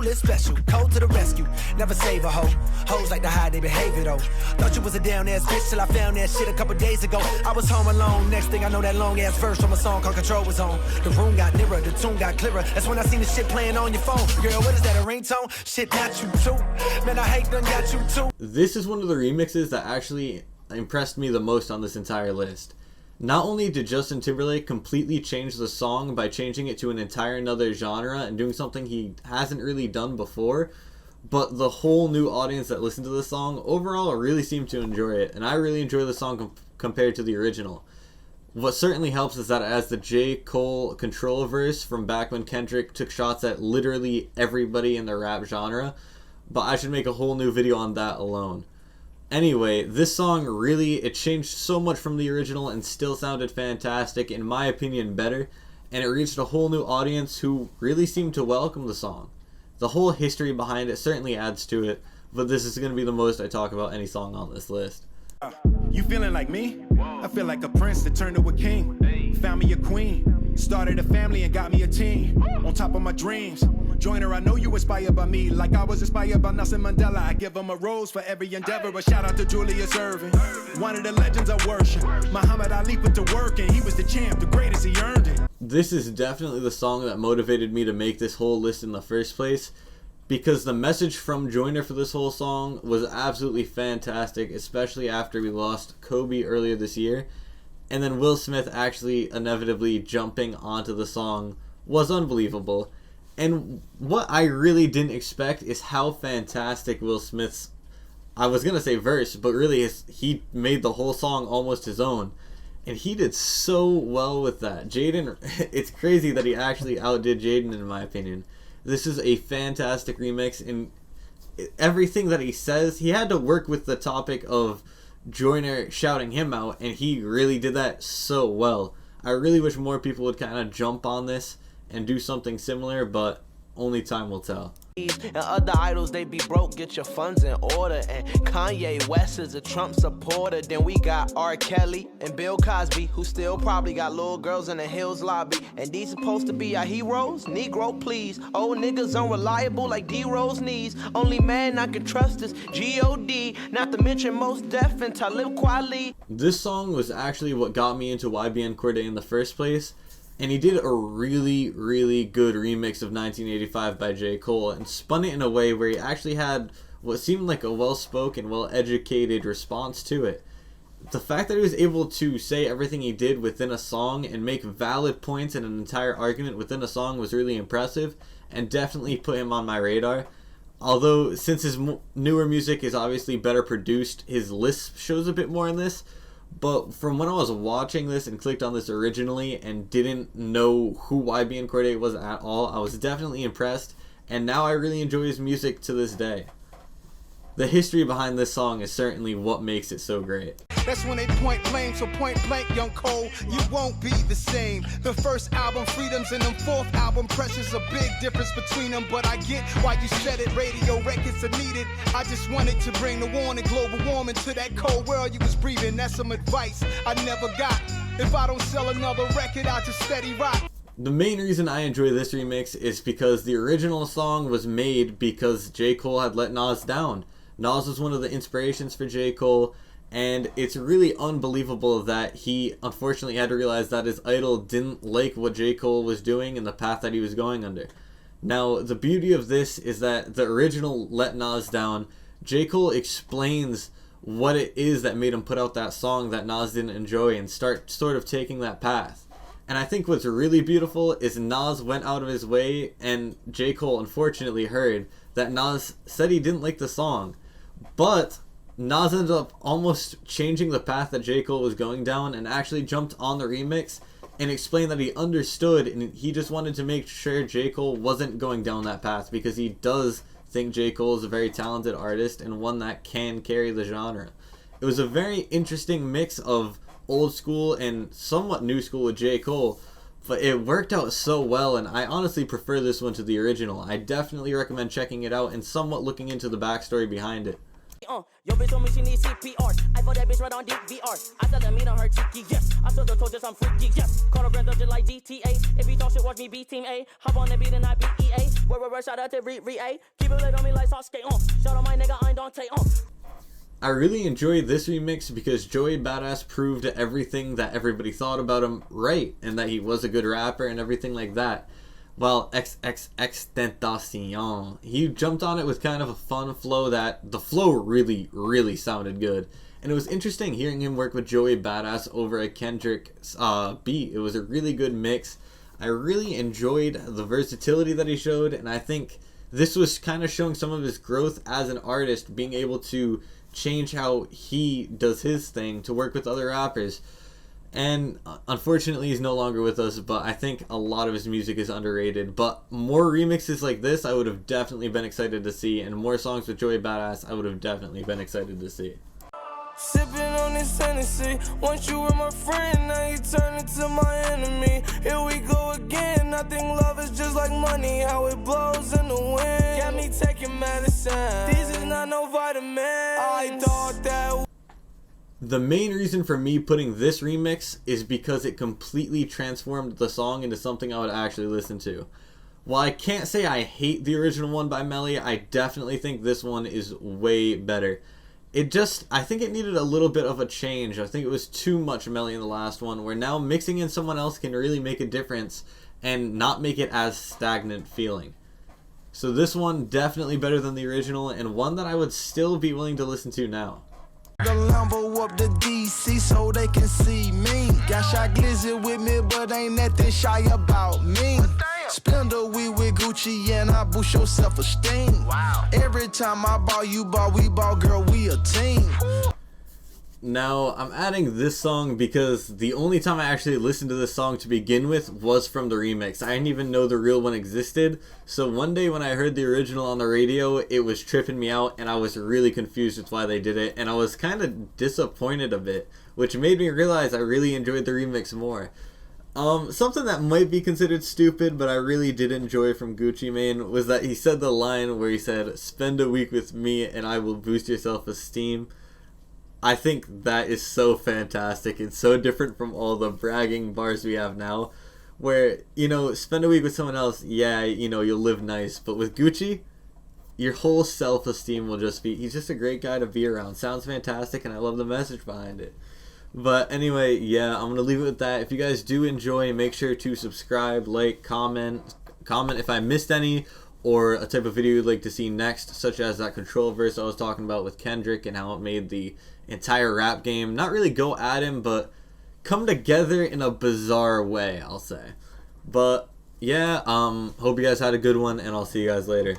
it's special. Cold to the rescue, never save a hoe. Hoes like to hide their behavior though. Thought you was a down ass bitch till I found that shit a couple days ago. I was home alone, next thing I know that long ass verse from a song called Control was on. The room got nearer, the tune got clearer. That's when I seen the shit playing on your phone. Girl, what is that, a ringtone? Shit, not you too. Man, I hate done got you too. This is one of the remixes that actually impressed me the most on this entire list. Not only did Justin Timberlake completely change the song by changing it to an entire another genre and doing something he hasn't really done before, but the whole new audience that listened to the song overall really seemed to enjoy it, and I really enjoy the song compared to the original. What certainly helps is that it has the J. Cole Control verse from back when Kendrick took shots at literally everybody in the rap genre, but I should make a whole new video on that alone. Anyway, this song really, it changed so much from the original and still sounded fantastic, in my opinion better, and it reached a whole new audience who really seemed to welcome the song. The whole history behind it certainly adds to it, but this is going to be the most I talk about any song on this list. You feeling like me? I feel like a prince that turned to a king. Found me a queen, started a family and got me a team. On top of my dreams, Joyner, I know you inspired by me, like I was inspired by Nelson Mandela. I give him a rose for every endeavor. A shout out to Julius Erving, one of the legends I worship. Muhammad Ali put to work and he was the champ, the greatest, he earned it. This is definitely the song that motivated me to make this whole list in the first place, because the message from Joyner for this whole song was absolutely fantastic, especially after we lost Kobe earlier this year, and then Will Smith actually inevitably jumping onto the song was unbelievable. And what I really didn't expect is how fantastic Will Smith's, I was going to say verse, but really he made the whole song almost his own. And he did so well with that. Jaden, it's crazy that he actually outdid Jaden in my opinion. This is a fantastic remix, and everything that he says, he had to work with the topic of Joyner shouting him out, and he really did that so well. I really wish more people would kind of jump on this and do something similar, but only time will tell. And other idols, they be broke, get your funds in order. And Kanye West is a Trump supporter. Then we got R. Kelly and Bill Cosby, who still probably got little girls in the Hills lobby. And these supposed to be our heroes? Negro, please. Old niggas unreliable like D-Rose knees. Only man I can trust is G.O.D. Not to mention Most Def and Talib Kweli. This song was actually what got me into YBN Cordae in the first place. And he did a really, really good remix of 1985 by J. Cole and spun it in a way where he actually had what seemed like a well-spoken, well-educated response to it. The fact that he was able to say everything he did within a song and make valid points in an entire argument within a song was really impressive and definitely put him on my radar. Although, since his newer music is obviously better produced, his lisp shows a bit more in this. But from when I was watching this and clicked on this originally and didn't know who YBN Cordae was at all, I was definitely impressed, and now I really enjoy his music to this day. The history behind this song is certainly what makes it so great. That's when they point blame, so point blank, young Cole, you won't be the same. The first album, Freedoms, and them fourth album, Precious, a big difference between them. But I get why you said it, radio records are needed. I just wanted to bring the warning, global warming to that cold world you was breathing. That's some advice I never got. If I don't sell another record, I just steady rock. The main reason I enjoy this remix is because the original song was made because J. Cole had let Nas down. Nas was one of the inspirations for J. Cole, and it's really unbelievable that he unfortunately had to realize that his idol didn't like what J. Cole was doing and the path that he was going under. Now, the beauty of this is that the original Let Nas Down, J. Cole explains what it is that made him put out that song that Nas didn't enjoy and start sort of taking that path. And I think what's really beautiful is Nas went out of his way, and J. Cole unfortunately heard that Nas said he didn't like the song. But Nas ended up almost changing the path that J. Cole was going down and actually jumped on the remix and explained that he understood and he just wanted to make sure J. Cole wasn't going down that path because he does think J. Cole is a very talented artist and one that can carry the genre. It was a very interesting mix of old school and somewhat new school with J. Cole, but it worked out so well, and I honestly prefer this one to the original. I definitely recommend checking it out and somewhat looking into the backstory behind it. Yo, bitch told me she needs CPR. I put that bitch right on DVR. I tell them meet on her cheeky, yes. I still told you I'm freaky, yes. Call her brand just like GTA. If you don't shit, watch me beat Team A. Hop on the beat and I beat EA. Where, shout out to Re-A. Keep it lit on me like sauce, skate on. Shout out my nigga, I don't take on. I really enjoyed this remix because Joey Badass proved everything that everybody thought about him right, and that he was a good rapper and everything like that. While XXXTentacion, he jumped on it with kind of a fun flow that the flow really sounded good. And it was interesting hearing him work with Joey Badass over a Kendrick beat. It was a really good mix. I really enjoyed the versatility that he showed, and I think this was kind of showing some of his growth as an artist, being able to change how he does his thing to work with other rappers. And unfortunately he's no longer with us, but I think a lot of his music is underrated. But more remixes like this I would have definitely been excited to see, and more songs with Joey Badass I would have definitely been excited to see. Sipping on this Hennessy. Once you were my friend, now you turn into my enemy. Here we go again. I think love is just like money, how it blows in the wind. Got me taking medicine. This is not no vitamin. I thought that. The main reason for me putting this remix is because it completely transformed the song into something I would actually listen to. While I can't say I hate the original one by Melly, I definitely think this one is way better. I think it needed a little bit of a change. I think it was too much Melly in the last one, where now mixing in someone else can really make a difference and not make it as stagnant feeling. So this one definitely better than the original, and one that I would still be willing to listen to now. The Lambo up to DC so they can see me. Got shot glizzy with me, but ain't nothing shy about me. Spend a week with Gucci and I boost your self-esteem. Wow. Every time I ball, you ball, we ball, girl, we a team. Now, I'm adding this song because the only time I actually listened to this song to begin with was from the remix. I didn't even know the real one existed. So one day when I heard the original on the radio, it was tripping me out and I was really confused with why they did it. And I was kind of disappointed a bit, which made me realize I really enjoyed the remix more. Something that might be considered stupid, but I really did enjoy from Gucci Mane, was that he said the line where he said, "Spend a week with me and I will boost your self-esteem." I think that is so fantastic. It's so different from all the bragging bars we have now, where, spend a week with someone else, yeah, you'll live nice. But with Gucci, your whole self-esteem will just be, he's just a great guy to be around. Sounds fantastic, and I love the message behind it. But anyway, yeah, I'm going to leave it with that. If you guys do enjoy, make sure to subscribe, like, comment if I missed any, or a type of video you'd like to see next, such as that control verse I was talking about with Kendrick and how it made the entire rap game not really go at him, but come together in a bizarre way, I'll say. But yeah, hope you guys had a good one, and I'll see you guys later.